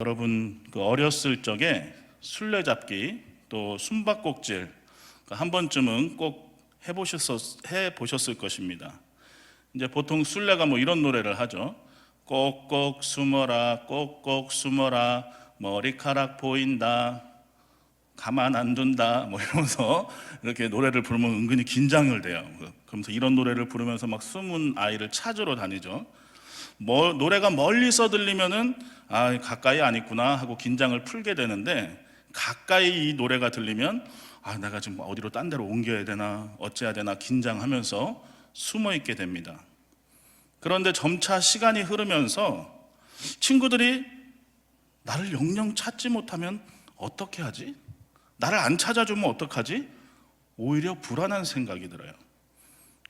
여러분 어렸을 적에 술래잡기 또 숨바꼭질 한 번쯤은 꼭 해보셨을 것입니다. 이제 보통 술래가 이런 노래를 하죠. 꼭꼭 숨어라, 꼭꼭 숨어라, 머리카락 보인다, 가만 안 둔다, 이러면서 이렇게 노래를 부르면 은근히 긴장을 돼요. 그러면서 이런 노래를 부르면서 막 숨은 아이를 찾으러 다니죠. 노래가 멀리서 들리면은 가까이 안 있구나 하고 긴장을 풀게 되는데, 가까이 이 노래가 들리면 내가 지금 어디로 딴 데로 옮겨야 되나 어째야 되나 긴장하면서 숨어 있게 됩니다. 그런데 점차 시간이 흐르면서 친구들이 나를 영영 찾지 못하면 어떻게 하지? 나를 안 찾아주면 어떡하지? 오히려 불안한 생각이 들어요.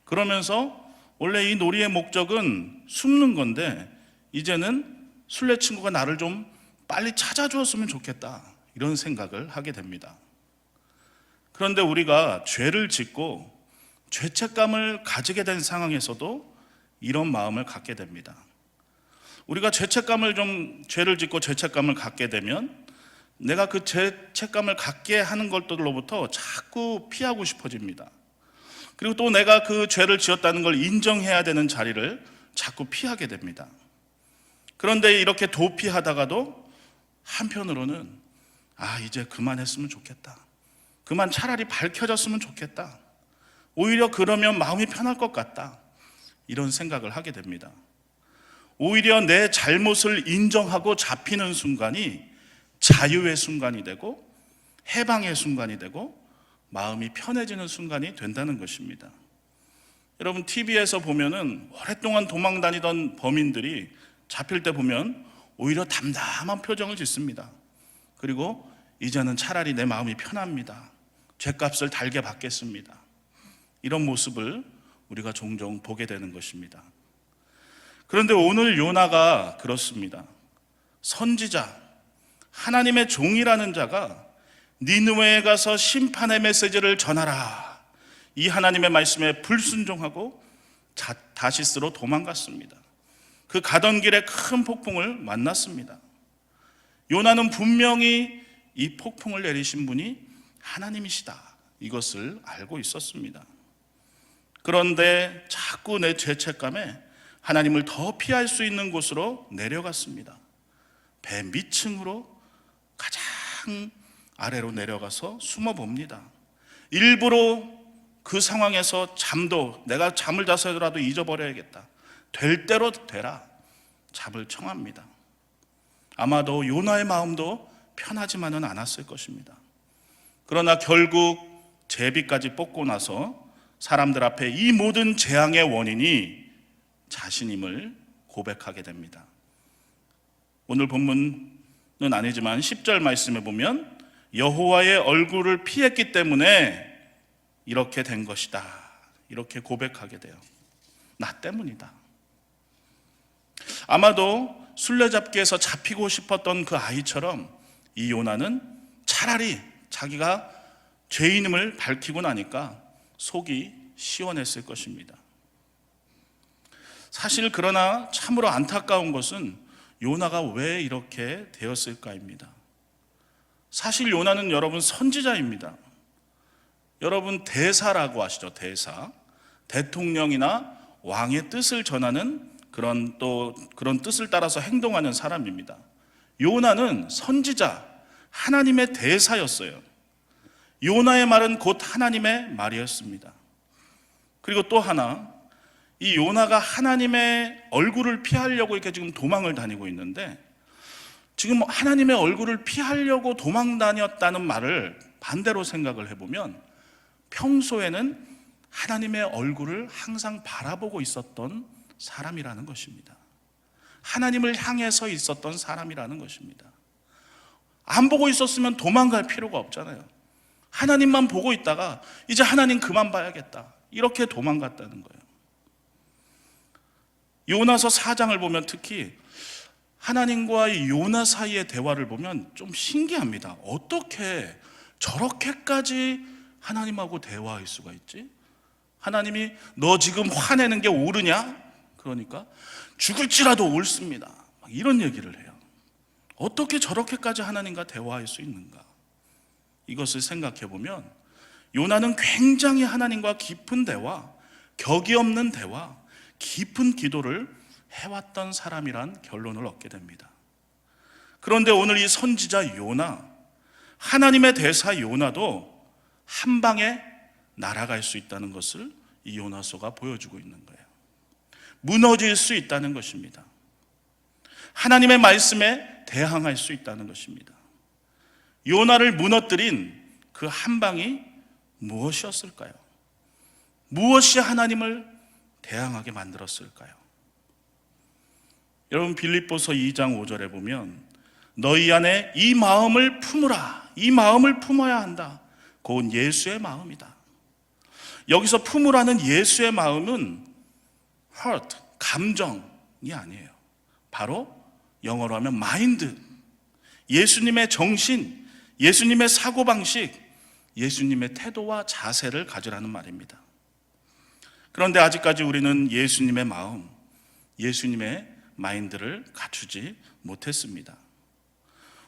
그러면서 원래 이 놀이의 목적은 숨는 건데, 이제는 술래 친구가 나를 좀 빨리 찾아주었으면 좋겠다, 이런 생각을 하게 됩니다. 그런데 우리가 죄를 짓고 죄책감을 가지게 된 상황에서도 이런 마음을 갖게 됩니다. 우리가 죄를 짓고 죄책감을 갖게 되면 내가 그 죄책감을 갖게 하는 것들로부터 자꾸 피하고 싶어집니다. 그리고 또 내가 그 죄를 지었다는 걸 인정해야 되는 자리를 자꾸 피하게 됩니다. 그런데 이렇게 도피하다가도 한편으로는 이제 그만했으면 좋겠다, 그만 차라리 밝혀졌으면 좋겠다, 오히려 그러면 마음이 편할 것 같다, 이런 생각을 하게 됩니다. 오히려 내 잘못을 인정하고 잡히는 순간이 자유의 순간이 되고 해방의 순간이 되고 마음이 편해지는 순간이 된다는 것입니다. 여러분, TV에서 보면은 오랫동안 도망 다니던 범인들이 잡힐 때 보면 오히려 담담한 표정을 짓습니다. 그리고 이제는 차라리 내 마음이 편합니다, 죗값을 달게 받겠습니다, 이런 모습을 우리가 종종 보게 되는 것입니다. 그런데 오늘 요나가 그렇습니다. 선지자, 하나님의 종이라는 자가 니느웨에 가서 심판의 메시지를 전하라, 이 하나님의 말씀에 불순종하고 다시스로 도망갔습니다. 그 가던 길에 큰 폭풍을 만났습니다. 요나는 분명히 이 폭풍을 내리신 분이 하나님이시다, 이것을 알고 있었습니다. 그런데 자꾸 내 죄책감에 하나님을 더 피할 수 있는 곳으로 내려갔습니다. 배 밑층으로 가장 아래로 내려가서 숨어 봅니다. 일부러 그 상황에서 내가 잠을 자서라도 잊어버려야겠다, 될 대로 되라, 잠을 청합니다. 아마도 요나의 마음도 편하지만은 않았을 것입니다. 그러나 결국 제비까지 뽑고 나서 사람들 앞에 이 모든 재앙의 원인이 자신임을 고백하게 됩니다. 오늘 본문은 아니지만 10절 말씀에 보면 여호와의 얼굴을 피했기 때문에 이렇게 된 것이다, 이렇게 고백하게 돼요. 나 때문이다. 아마도 술래잡기에서 잡히고 싶었던 그 아이처럼 이 요나는 차라리 자기가 죄인임을 밝히고 나니까 속이 시원했을 것입니다. 사실 그러나 참으로 안타까운 것은 요나가 왜 이렇게 되었을까입니다. 사실 요나는 여러분 선지자입니다. 여러분 대사라고 아시죠? 대사, 대통령이나 왕의 뜻을 전하는 그런 뜻을 따라서 행동하는 사람입니다. 요나는 선지자, 하나님의 대사였어요. 요나의 말은 곧 하나님의 말이었습니다. 그리고 또 하나, 이 요나가 하나님의 얼굴을 피하려고 이렇게 지금 도망을 다니고 있는데, 지금 하나님의 얼굴을 피하려고 도망 다녔다는 말을 반대로 생각을 해보면 평소에는 하나님의 얼굴을 항상 바라보고 있었던 사람이라는 것입니다. 하나님을 향해서 있었던 사람이라는 것입니다. 안 보고 있었으면 도망갈 필요가 없잖아요. 하나님만 보고 있다가 이제 하나님 그만 봐야겠다, 이렇게 도망갔다는 거예요. 요나서 4장을 보면 특히 하나님과 이 요나 사이의 대화를 보면 좀 신기합니다. 어떻게 저렇게까지 하나님하고 대화할 수가 있지? 하나님이 너 지금 화내는 게 옳으냐? 그러니까 죽을지라도 옳습니다, 이런 얘기를 해요. 어떻게 저렇게까지 하나님과 대화할 수 있는가? 이것을 생각해 보면 요나는 굉장히 하나님과 깊은 대화, 격이 없는 대화, 깊은 기도를 해왔던 사람이란 결론을 얻게 됩니다. 그런데 오늘 이 선지자 요나, 하나님의 대사 요나도 한 방에 날아갈 수 있다는 것을 이 요나서가 보여주고 있는 거예요. 무너질 수 있다는 것입니다. 하나님의 말씀에 대항할 수 있다는 것입니다. 요나를 무너뜨린 그 한 방이 무엇이었을까요? 무엇이 하나님을 대항하게 만들었을까요? 여러분, 빌립보서 2장 5절에 보면 너희 안에 이 마음을 품으라, 이 마음을 품어야 한다. 곧 예수의 마음이다. 여기서 품으라는 예수의 마음은 heart, 감정이 아니에요. 바로 영어로 하면 마인드, 예수님의 정신, 예수님의 사고방식, 예수님의 태도와 자세를 가지라는 말입니다. 그런데 아직까지 우리는 예수님의 마음, 예수님의 마인드를 갖추지 못했습니다.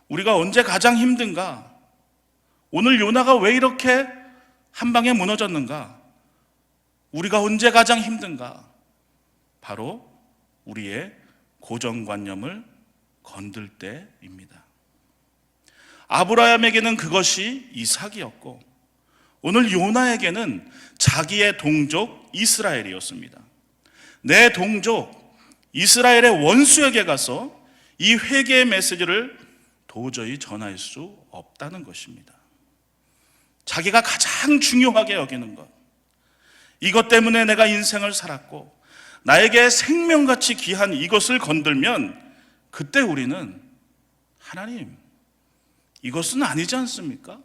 우리가 언제 가장 힘든가? 오늘 요나가 왜 이렇게 한 방에 무너졌는가? 우리가 언제 가장 힘든가? 바로 우리의 고정관념을 건들 때입니다. 아브라함에게는 그것이 이삭이었고 오늘 요나에게는 자기의 동족 이스라엘이었습니다. 내 동족 이스라엘의 원수에게 가서 이 회개의 메시지를 도저히 전할 수 없다는 것입니다. 자기가 가장 중요하게 여기는 것, 이것 때문에 내가 인생을 살았고 나에게 생명같이 귀한 이것을 건들면 그때 우리는 하나님, 이것은 아니지 않습니까?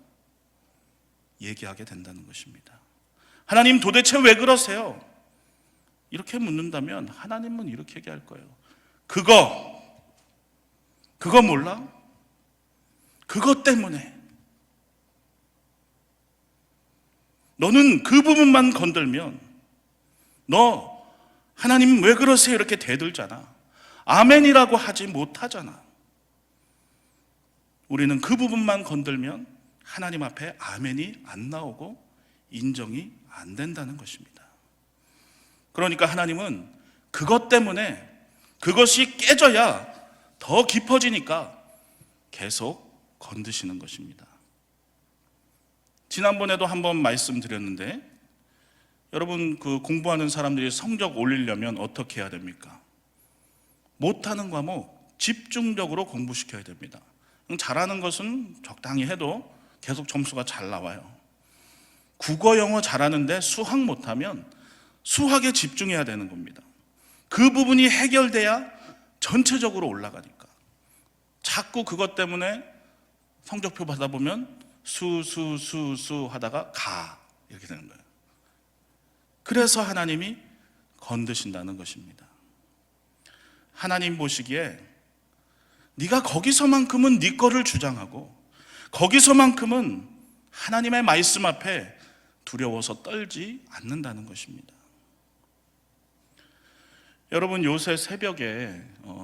얘기하게 된다는 것입니다. 하나님, 도대체 왜 그러세요? 이렇게 묻는다면 하나님은 이렇게 얘기할 거예요. 그거 몰라? 그것 때문에 너는 그 부분만 건들면 너 하나님 왜 그러세요? 이렇게 대들잖아. 아멘이라고 하지 못하잖아. 우리는 그 부분만 건들면 하나님 앞에 아멘이 안 나오고 인정이 안 된다는 것입니다. 그러니까 하나님은 그것 때문에 그것이 깨져야 더 깊어지니까 계속 건드시는 것입니다. 지난번에도 한번 말씀드렸는데 여러분, 그 공부하는 사람들이 성적 올리려면 어떻게 해야 됩니까? 못하는 과목 집중적으로 공부시켜야 됩니다. 잘하는 것은 적당히 해도 계속 점수가 잘 나와요. 국어, 영어 잘하는데 수학 못하면 수학에 집중해야 되는 겁니다. 그 부분이 해결돼야 전체적으로 올라가니까. 자꾸 그것 때문에 성적표 받아보면 수 하다가 가 이렇게 되는 거예요. 그래서 하나님이 건드신다는 것입니다. 하나님 보시기에 네가 거기서만큼은 네 거를 주장하고 거기서만큼은 하나님의 말씀 앞에 두려워서 떨지 않는다는 것입니다. 여러분, 요새 새벽에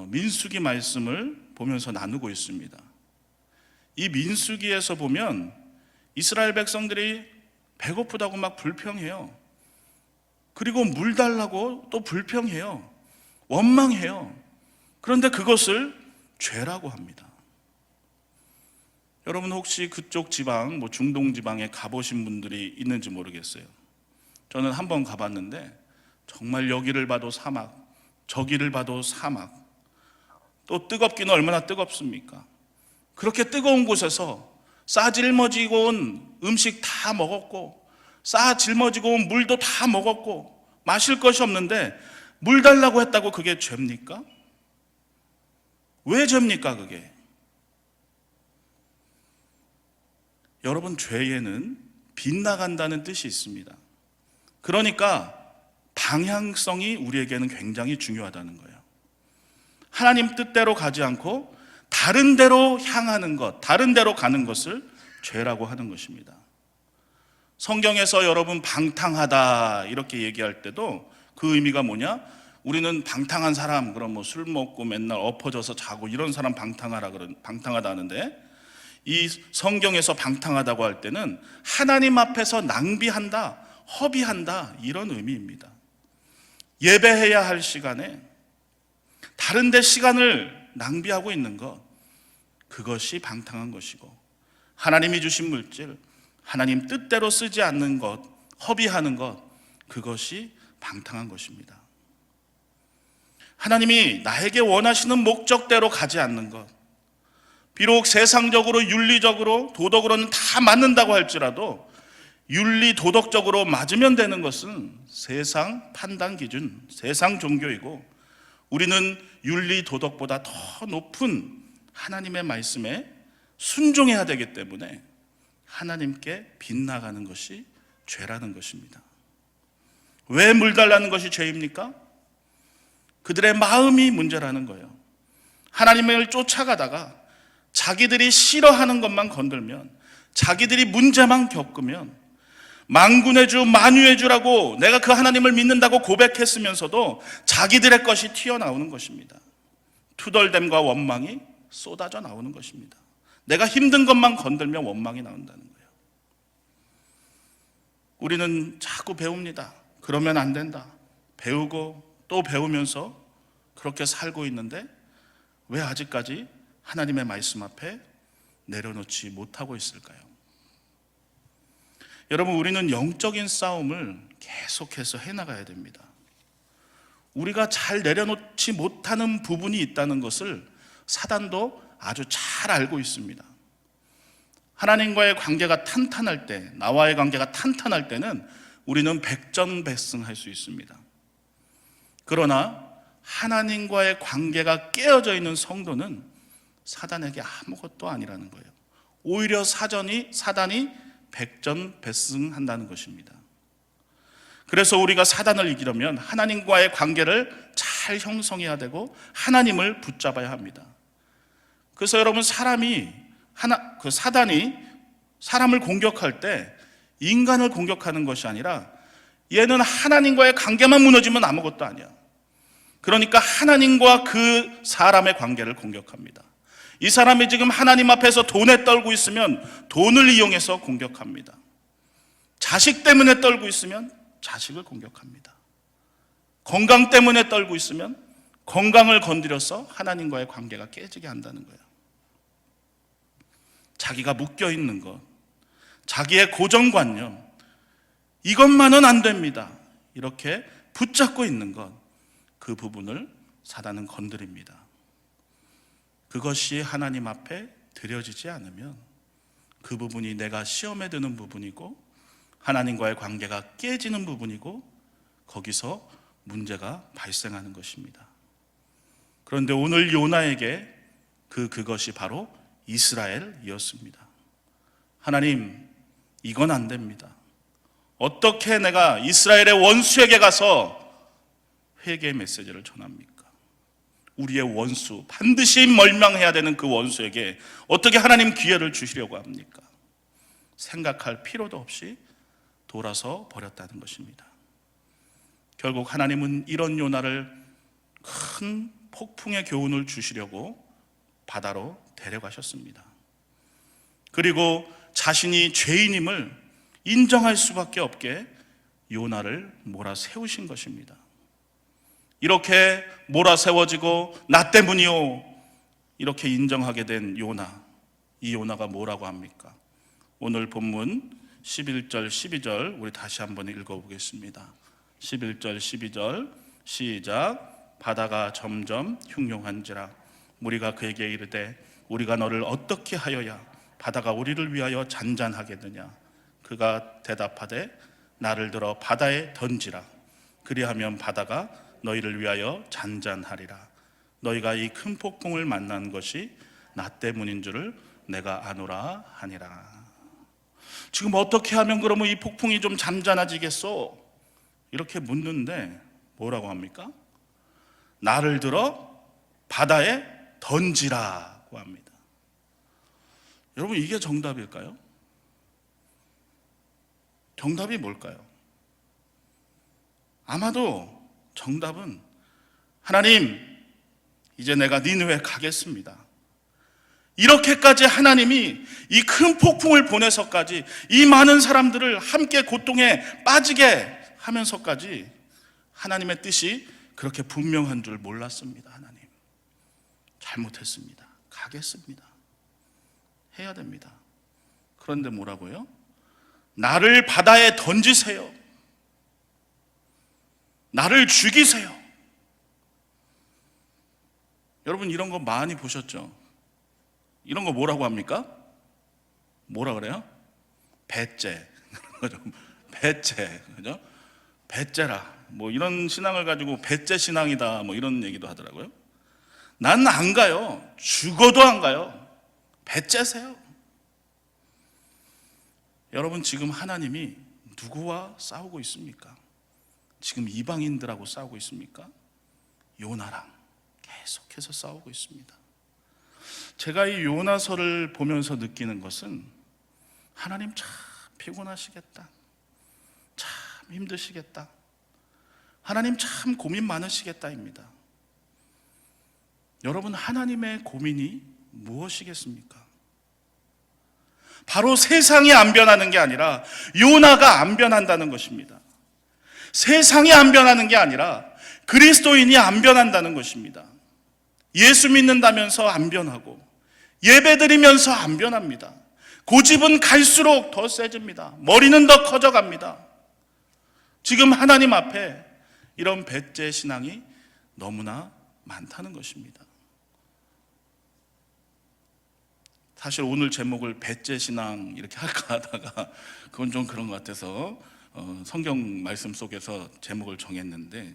민수기 말씀을 보면서 나누고 있습니다. 이 민수기에서 보면 이스라엘 백성들이 배고프다고 막 불평해요. 그리고 물 달라고 또 불평해요. 원망해요. 그런데 그것을 죄라고 합니다. 여러분, 혹시 그쪽 지방, 중동 지방에 가보신 분들이 있는지 모르겠어요. 저는 한번 가봤는데 정말 여기를 봐도 사막, 저기를 봐도 사막, 또 뜨겁기는 얼마나 뜨겁습니까? 그렇게 뜨거운 곳에서 싸질머지고 온 음식 다 먹었고 싸질머지고 온 물도 다 먹었고 마실 것이 없는데 물 달라고 했다고 그게 죄입니까? 왜 죄입니까 그게? 여러분, 죄에는 빗나간다는 뜻이 있습니다. 그러니까 방향성이 우리에게는 굉장히 중요하다는 거예요. 하나님 뜻대로 가지 않고 다른 데로 향하는 것, 다른 데로 가는 것을 죄라고 하는 것입니다. 성경에서 여러분 방탕하다 이렇게 얘기할 때도 그 의미가 뭐냐? 우리는 방탕한 사람, 그럼 뭐 술 먹고 맨날 엎어져서 자고 이런 사람 방탕하다 하는데, 이 성경에서 방탕하다고 할 때는 하나님 앞에서 낭비한다, 허비한다, 이런 의미입니다. 예배해야 할 시간에 다른 데 시간을 낭비하고 있는 것, 그것이 방탕한 것이고, 하나님이 주신 물질, 하나님 뜻대로 쓰지 않는 것, 허비하는 것, 그것이 방탕한 것입니다. 하나님이 나에게 원하시는 목적대로 가지 않는 것, 비록 세상적으로 윤리적으로 도덕으로는 다 맞는다고 할지라도 윤리 도덕적으로 맞으면 되는 것은 세상 판단 기준, 세상 종교이고, 우리는 윤리 도덕보다 더 높은 하나님의 말씀에 순종해야 되기 때문에 하나님께 빗나가는 것이 죄라는 것입니다. 왜 물달라는 것이 죄입니까? 그들의 마음이 문제라는 거예요. 하나님을 쫓아가다가 자기들이 싫어하는 것만 건들면, 자기들이 문제만 겪으면, 만군의 주 만유의 주라고 내가 그 하나님을 믿는다고 고백했으면서도 자기들의 것이 튀어나오는 것입니다. 투덜댐과 원망이 쏟아져 나오는 것입니다. 내가 힘든 것만 건들면 원망이 나온다는 거예요. 우리는 자꾸 배웁니다. 그러면 안 된다. 배우고 또 배우면서 그렇게 살고 있는데 왜 아직까지 하나님의 말씀 앞에 내려놓지 못하고 있을까요? 여러분, 우리는 영적인 싸움을 계속해서 해나가야 됩니다. 우리가 잘 내려놓지 못하는 부분이 있다는 것을 사단도 아주 잘 알고 있습니다. 하나님과의 관계가 탄탄할 때, 나와의 관계가 탄탄할 때는 우리는 백전백승할 수 있습니다. 그러나 하나님과의 관계가 깨어져 있는 성도는 사단에게 아무것도 아니라는 거예요. 오히려 사단이 백전백승한다는 것입니다. 그래서 우리가 사단을 이기려면 하나님과의 관계를 잘 형성해야 되고 하나님을 붙잡아야 합니다. 그래서 여러분, 사단이 사람을 공격할 때 인간을 공격하는 것이 아니라 얘는 하나님과의 관계만 무너지면 아무것도 아니야. 그러니까 하나님과 그 사람의 관계를 공격합니다. 이 사람이 지금 하나님 앞에서 돈에 떨고 있으면 돈을 이용해서 공격합니다. 자식 때문에 떨고 있으면 자식을 공격합니다. 건강 때문에 떨고 있으면 건강을 건드려서 하나님과의 관계가 깨지게 한다는 거예요. 자기가 묶여있는 것, 자기의 고정관념, 이것만은 안 됩니다. 이렇게 붙잡고 있는 것, 그 부분을 사단은 건드립니다. 그것이 하나님 앞에 드려지지 않으면 그 부분이 내가 시험에 드는 부분이고 하나님과의 관계가 깨지는 부분이고 거기서 문제가 발생하는 것입니다. 그런데 오늘 요나에게 그것이 바로 이스라엘이었습니다. 하나님, 이건 안 됩니다. 어떻게 내가 이스라엘의 원수에게 가서 회개의 메시지를 전합니까? 우리의 원수, 반드시 멸망해야 되는 그 원수에게 어떻게 하나님 기회를 주시려고 합니까? 생각할 필요도 없이 돌아서 버렸다는 것입니다. 결국 하나님은 이런 요나를 큰 폭풍의 교훈을 주시려고 바다로 데려가셨습니다. 그리고 자신이 죄인임을 인정할 수밖에 없게 요나를 몰아세우신 것입니다. 이렇게 몰아세워지고 나 때문이요 이렇게 인정하게 된 요나, 이 요나가 뭐라고 합니까? 오늘 본문 11절 12절 우리 다시 한번 읽어보겠습니다. 11절 12절 시작. 바다가 점점 흉흉한지라 무리가 그에게 이르되 우리가 너를 어떻게 하여야 바다가 우리를 위하여 잔잔하겠느냐. 그가 대답하되 나를 들어 바다에 던지라. 그리하면 바다가 너희를 위하여 잔잔하리라. 너희가 이 큰 폭풍을 만난 것이 나 때문인 줄을 내가 아노라 하니라. 지금 어떻게 하면 그러면 이 폭풍이 좀 잠잠해지겠소? 이렇게 묻는데 뭐라고 합니까? 나를 들어 바다에 던지라고 합니다. 여러분, 이게 정답일까요? 정답이 뭘까요? 아마도 정답은 하나님, 이제 내가 니느웨 가겠습니다. 이렇게까지 하나님이 이 큰 폭풍을 보내서까지 이 많은 사람들을 함께 고통에 빠지게 하면서까지 하나님의 뜻이 그렇게 분명한 줄 몰랐습니다. 하나님, 잘못했습니다. 가겠습니다. 해야 됩니다. 그런데 뭐라고요? 나를 바다에 던지세요. 나를 죽이세요. 여러분, 이런 거 많이 보셨죠? 이런 거 뭐라고 합니까? 뭐라 그래요? 배째. 배째. 그죠? 배째라. 뭐 이런 신앙을 가지고 배째 신앙이다. 뭐 이런 얘기도 하더라고요. 난 안 가요. 죽어도 안 가요. 배째세요. 여러분, 지금 하나님이 누구와 싸우고 있습니까? 지금 이방인들하고 싸우고 있습니까? 요나랑 계속해서 싸우고 있습니다. 제가 이 요나서를 보면서 느끼는 것은 하나님 참 피곤하시겠다. 참 힘드시겠다. 하나님 참 고민 많으시겠다입니다. 여러분, 하나님의 고민이 무엇이겠습니까? 바로 세상이 안 변하는 게 아니라 요나가 안 변한다는 것입니다. 세상이 안 변하는 게 아니라 그리스도인이 안 변한다는 것입니다. 예수 믿는다면서 안 변하고 예배드리면서 안 변합니다. 고집은 갈수록 더 세집니다. 머리는 더 커져갑니다. 지금 하나님 앞에 이런 배째 신앙이 너무나 많다는 것입니다. 사실 오늘 제목을 배째 신앙 이렇게 할까 하다가 그건 좀 그런 것 같아서 성경 말씀 속에서 제목을 정했는데,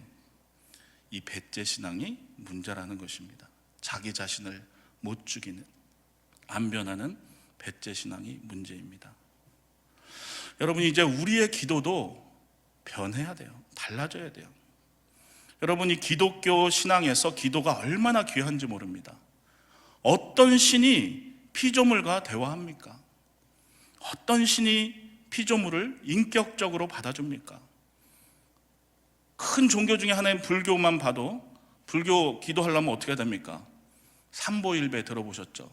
이 배째 신앙이 문제라는 것입니다. 자기 자신을 못 죽이는, 안 변하는 배째 신앙이 문제입니다. 여러분, 이제 우리의 기도도 변해야 돼요. 달라져야 돼요. 여러분, 이 기독교 신앙에서 기도가 얼마나 귀한지 모릅니다. 어떤 신이 피조물과 대화합니까? 어떤 신이 피조물을 인격적으로 받아줍니까? 큰 종교 중에 하나인 불교만 봐도, 불교 기도하려면 어떻게 됩니까? 삼보일배 들어보셨죠?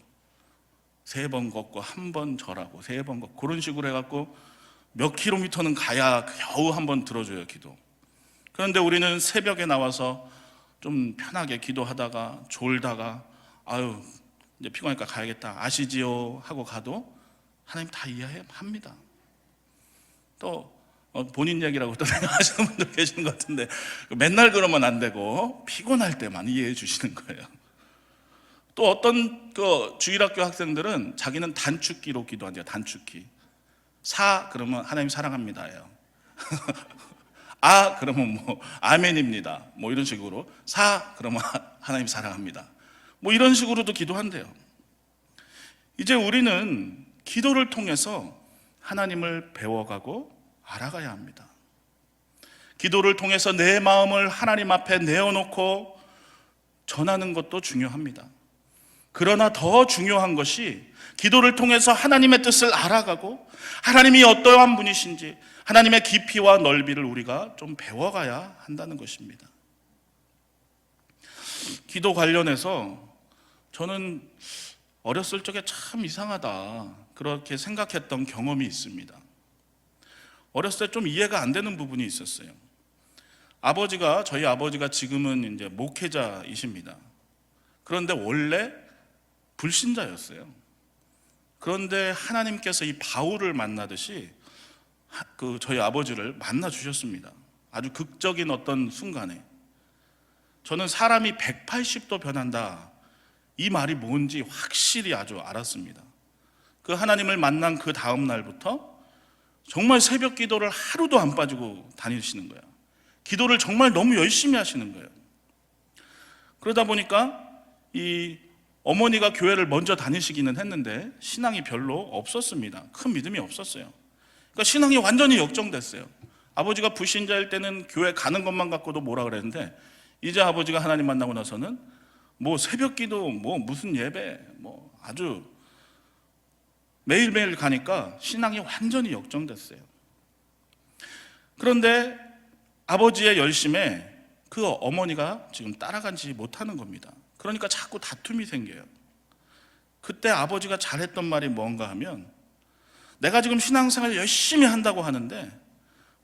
3번 걷고 1번 절하고 3번 걷고, 그런 식으로 해갖고 몇 킬로미터는 가야 겨우 한 번 들어줘요, 기도. 그런데 우리는 새벽에 나와서 좀 편하게 기도하다가 졸다가 아유 이제 피곤하니까 가야겠다, 아시지요 하고 가도 하나님 다 이해합니다. 또 본인 얘기라고 또 생각하시는 분들 계시는 것 같은데, 맨날 그러면 안 되고 피곤할 때만 이해해 주시는 거예요. 또 어떤 주일학교 학생들은 자기는 단축키로 기도한대요. 단축키. 사 그러면 하나님 사랑합니다예요. 아 그러면 뭐 아멘입니다. 뭐 이런 식으로. 사 그러면 하나님 사랑합니다. 뭐 이런 식으로도 기도한대요. 이제 우리는 기도를 통해서 하나님을 배워가고 알아가야 합니다. 기도를 통해서 내 마음을 하나님 앞에 내어놓고 전하는 것도 중요합니다. 그러나 더 중요한 것이 기도를 통해서 하나님의 뜻을 알아가고 하나님이 어떠한 분이신지 하나님의 깊이와 넓이를 우리가 좀 배워가야 한다는 것입니다. 기도 관련해서 저는 어렸을 적에 참 이상하다 그렇게 생각했던 경험이 있습니다. 어렸을 때 좀 이해가 안 되는 부분이 있었어요. 저희 아버지가 지금은 이제 목회자이십니다. 그런데 원래 불신자였어요. 그런데 하나님께서 이 바울을 만나듯이 저희 아버지를 만나 주셨습니다. 아주 극적인 어떤 순간에. 저는 사람이 180도 변한다, 이 말이 뭔지 확실히 아주 알았습니다. 그 하나님을 만난 그 다음 날부터 정말 새벽 기도를 하루도 안 빠지고 다니시는 거예요. 기도를 정말 너무 열심히 하시는 거예요. 그러다 보니까 이 어머니가 교회를 먼저 다니시기는 했는데 신앙이 별로 없었습니다. 큰 믿음이 없었어요. 그러니까 신앙이 완전히 역정됐어요. 아버지가 불신자일 때는 교회 가는 것만 갖고도 뭐라 그랬는데, 이제 아버지가 하나님 만나고 나서는 뭐 새벽 기도, 뭐 무슨 예배, 뭐 아주 매일매일 가니까 신앙이 완전히 역정됐어요. 그런데 아버지의 열심에 그 어머니가 지금 따라가지 못하는 겁니다. 그러니까 자꾸 다툼이 생겨요. 그때 아버지가 잘했던 말이 뭔가 하면, 내가 지금 신앙생활 열심히 한다고 하는데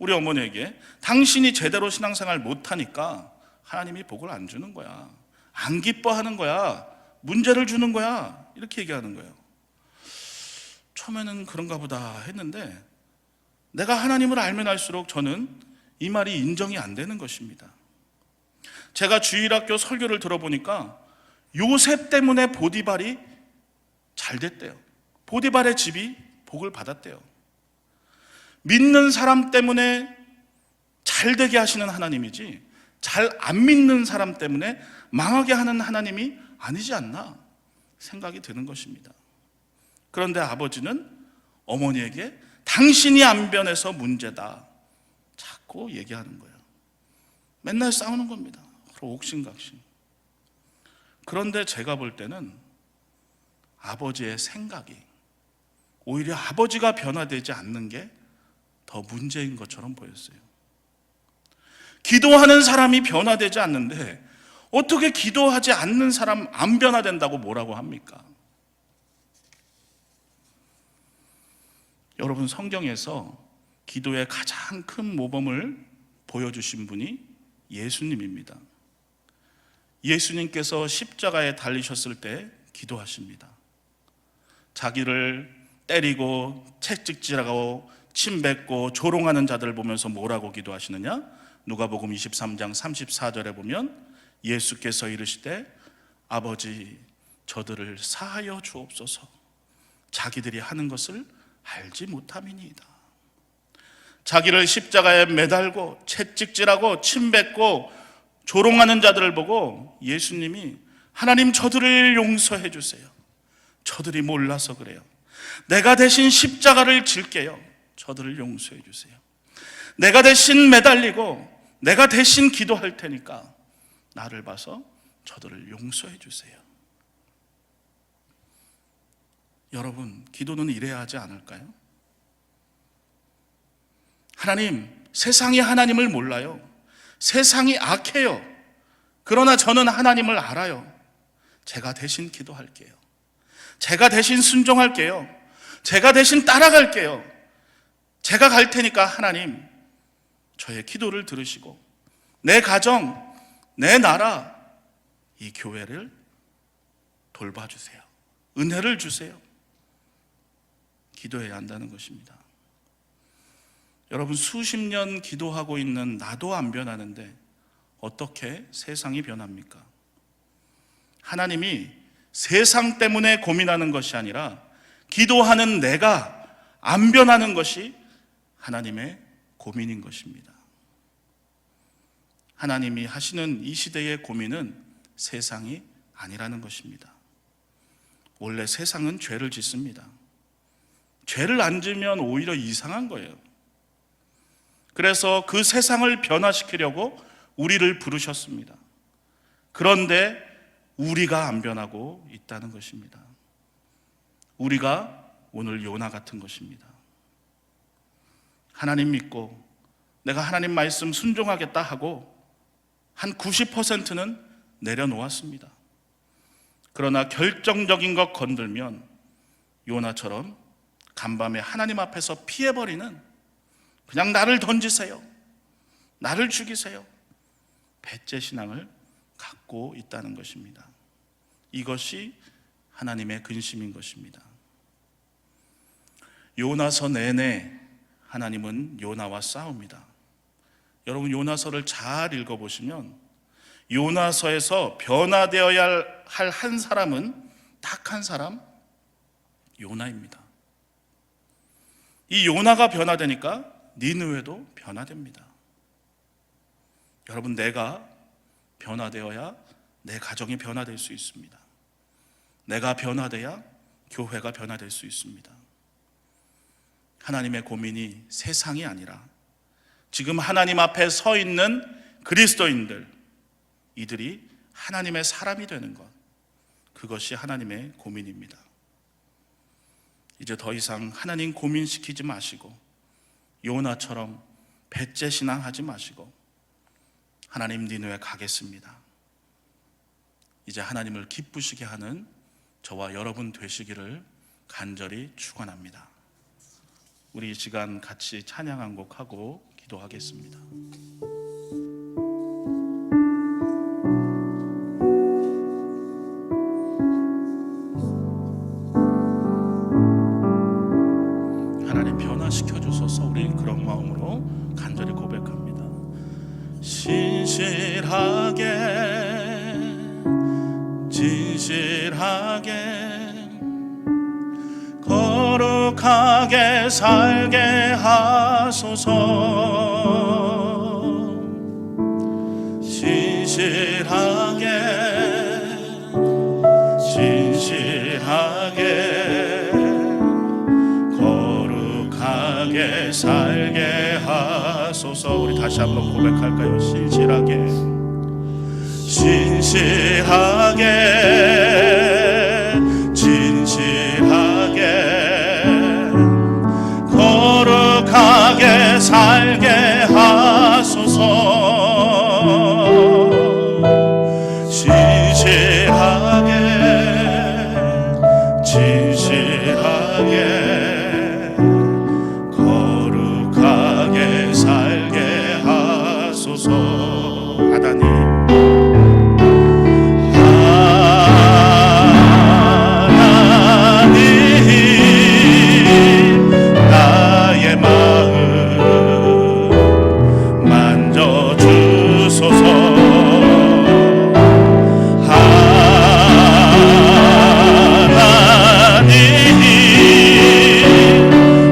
우리 어머니에게 당신이 제대로 신앙생활 못하니까 하나님이 복을 안 주는 거야, 안 기뻐하는 거야, 문제를 주는 거야, 이렇게 얘기하는 거예요. 처음에는 그런가 보다 했는데 내가 하나님을 알면 알수록 저는 이 말이 인정이 안 되는 것입니다. 제가 주일학교 설교를 들어보니까 요셉 때문에 보디발이 잘 됐대요. 보디발의 집이 복을 받았대요. 믿는 사람 때문에 잘 되게 하시는 하나님이지 잘 안 믿는 사람 때문에 망하게 하는 하나님이 아니지 않나 생각이 드는 것입니다. 그런데 아버지는 어머니에게 당신이 안 변해서 문제다 자꾸 얘기하는 거예요. 맨날 싸우는 겁니다. 서로 옥신각신. 그런데 제가 볼 때는 아버지의 생각이 오히려 아버지가 변화되지 않는 게 더 문제인 것처럼 보였어요. 기도하는 사람이 변화되지 않는데 어떻게 기도하지 않는 사람 안 변화된다고 뭐라고 합니까? 여러분, 성경에서 기도의 가장 큰 모범을 보여주신 분이 예수님입니다. 예수님께서 십자가에 달리셨을 때 기도하십니다. 자기를 때리고 채찍질하고 침 뱉고 조롱하는 자들을 보면서 뭐라고 기도하시느냐? 누가복음 23장 34절에 보면 예수께서 이르시되 아버지 저들을 사하여 주옵소서 자기들이 하는 것을 알지 못함이니이다. 자기를 십자가에 매달고 채찍질하고 침 뱉고 조롱하는 자들을 보고 예수님이 하나님 저들을 용서해 주세요. 저들이 몰라서 그래요. 내가 대신 십자가를 질게요. 저들을 용서해 주세요. 내가 대신 매달리고 내가 대신 기도할 테니까 나를 봐서 저들을 용서해 주세요. 여러분, 기도는 이래야 하지 않을까요? 하나님, 세상이 하나님을 몰라요. 세상이 악해요. 그러나 저는 하나님을 알아요. 제가 대신 기도할게요. 제가 대신 순종할게요. 제가 대신 따라갈게요. 제가 갈 테니까 하나님 저의 기도를 들으시고 내 가정, 내 나라, 이 교회를 돌봐주세요. 은혜를 주세요. 기도해야 한다는 것입니다. 여러분, 수십 년 기도하고 있는 나도 안 변하는데 어떻게 세상이 변합니까? 하나님이 세상 때문에 고민하는 것이 아니라 기도하는 내가 안 변하는 것이 하나님의 고민인 것입니다. 하나님이 하시는 이 시대의 고민은 세상이 아니라는 것입니다. 원래 세상은 죄를 짓습니다. 죄를 안 지으면 오히려 이상한 거예요. 그래서 그 세상을 변화시키려고 우리를 부르셨습니다. 그런데 우리가 안 변하고 있다는 것입니다. 우리가 오늘 요나 같은 것입니다. 하나님 믿고 내가 하나님 말씀 순종하겠다 하고 한 90%는 내려놓았습니다. 그러나 결정적인 것 건들면 요나처럼 간밤에 하나님 앞에서 피해버리는, 그냥 나를 던지세요, 나를 죽이세요, 배째 신앙을 갖고 있다는 것입니다. 이것이 하나님의 근심인 것입니다. 요나서 내내 하나님은 요나와 싸웁니다. 여러분, 요나서를 잘 읽어보시면 요나서에서 변화되어야 할 한 사람은 딱 한 사람, 요나입니다. 이 요나가 변화되니까 니느웨도 변화됩니다. 여러분, 내가 변화되어야 내 가정이 변화될 수 있습니다. 내가 변화돼야 교회가 변화될 수 있습니다. 하나님의 고민이 세상이 아니라 지금 하나님 앞에 서 있는 그리스도인들, 이들이 하나님의 사람이 되는 것, 그것이 하나님의 고민입니다. 이제 더 이상 하나님 고민시키지 마시고 요나처럼 배째 신앙하지 마시고 하나님 니누에 가겠습니다. 이제 하나님을 기쁘시게 하는 저와 여러분 되시기를 간절히 축원합니다. 우리 이 시간 같이 찬양 한 곡 하고 기도하겠습니다. 하나님 변화시켜 주소서. 우리 그런 마음으로 간절히 고백합니다. 진실하게 거룩하게 살게 하소서. 진실하게 거룩하게 살게 하소서. 우리 다시 한번 고백할까요? 진실하게 거룩하게 살게 하소서. 진실하게 거룩하게 살게 하소서. 나의 마음 만져주소서.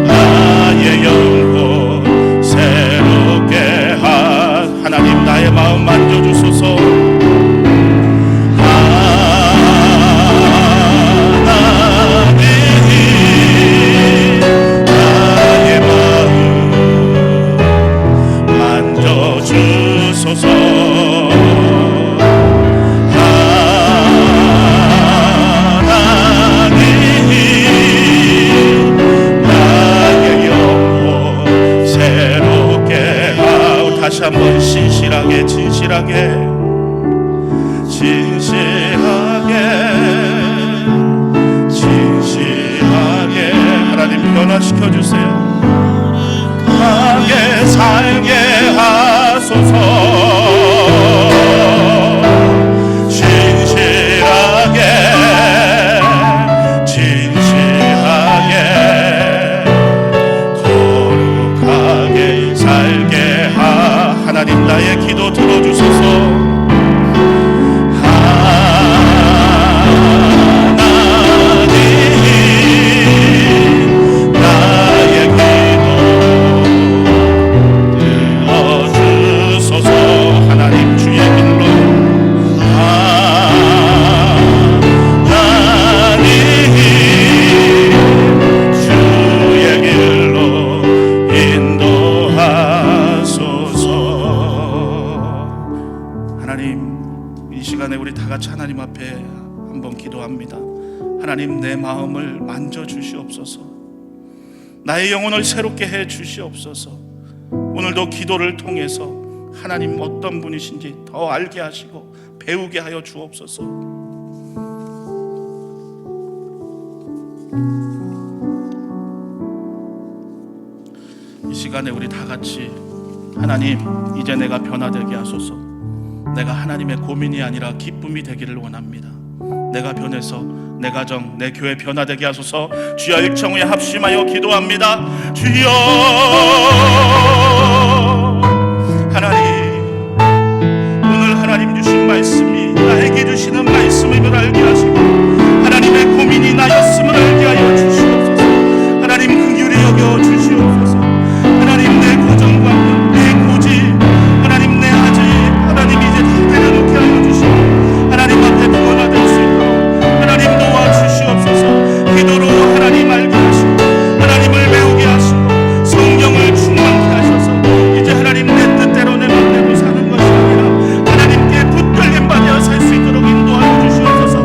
나의 영혼 새롭게 하나님 나의 마음 만져주소서. 나의 마음 만져주소서. 다시 한번 진실하게 하나님 변화시켜 주세요. 하게 살게 하소서. 진실하게 거룩하게 살게 하나님 나의 기도 들어주소서. 하나님 앞에 한번 기도합니다. 하나님 내 마음을 만져주시옵소서. 나의 영혼을 새롭게 해 주시옵소서. 오늘도 기도를 통해서 하나님 어떤 분이신지 더 알게 하시고 배우게 하여 주옵소서. 이 시간에 우리 다 같이 하나님 이제 내가 변화되게 하소서. 내가 하나님의 고민이 아니라 기쁨이 되기를 원합니다. 내가 변해서 내 가정, 내 교회 변화되게 하소서. 주여 일청후에 합심하여 기도합니다. 주여 하나님, 오늘 하나님 주신 말씀이 나에게 주시는 말씀임을 알게 하시고 하나님의 고민이 나였음을 알게 하여 주시옵소서. 하나님 긍휼히 여겨 주시옵소서. 하나님 내 고정관념, 내 고집, 하나님 내 아직 하나님 이제 다 내려놓게 하여 주시고 하나님 앞에 변화될 수 있도록 하나님 도와주시옵소서. 기도로 하나님 알게 하시고 하나님을 배우게 하시고 성령을 충만케 하셔서 이제 하나님 내 뜻대로 내 맘대로 사는 것이 아니라 하나님께 붙들림 받아 살 수 있도록 인도하여 주시옵소서.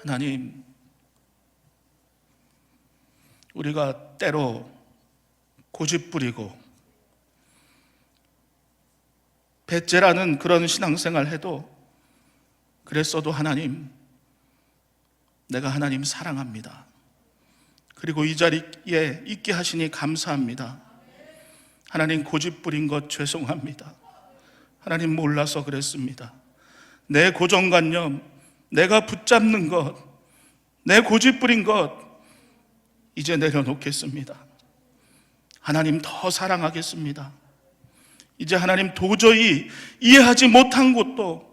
하나님, 우리가 때로 고집부리고 배째라는 그런 신앙생활 해도 그랬어도 하나님, 내가 하나님 사랑합니다. 그리고 이 자리에 있게 하시니 감사합니다. 하나님, 고집부린 것 죄송합니다. 하나님, 몰라서 그랬습니다. 내 고정관념, 내가 붙잡는 것, 내 고집부린 것 이제 내려놓겠습니다. 하나님, 더 사랑하겠습니다. 이제 하나님, 도저히 이해하지 못한 곳도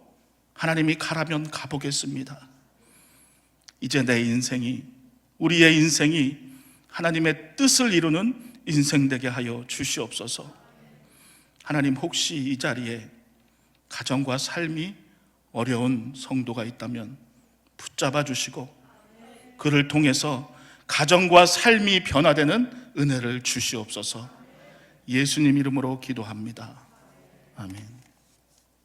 하나님이 가라면 가보겠습니다. 이제 내 인생이, 우리의 인생이 하나님의 뜻을 이루는 인생 되게 하여 주시옵소서. 하나님, 혹시 이 자리에 가정과 삶이 어려운 성도가 있다면 붙잡아 주시고 그를 통해서 가정과 삶이 변화되는 은혜를 주시옵소서. 예수님 이름으로 기도합니다. 아멘.